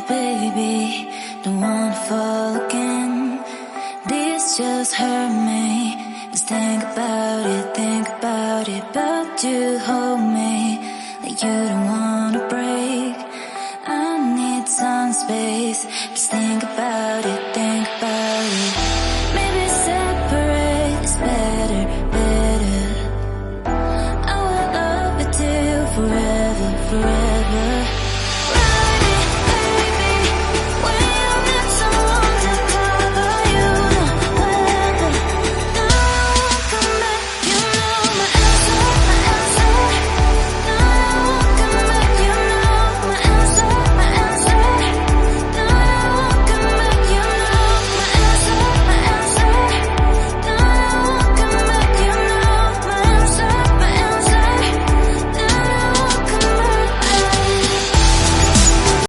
baby, don't wanna fall again. This just hurt me. Just think about it, but you hold me like you don't wanna break. I need some space, just think about it.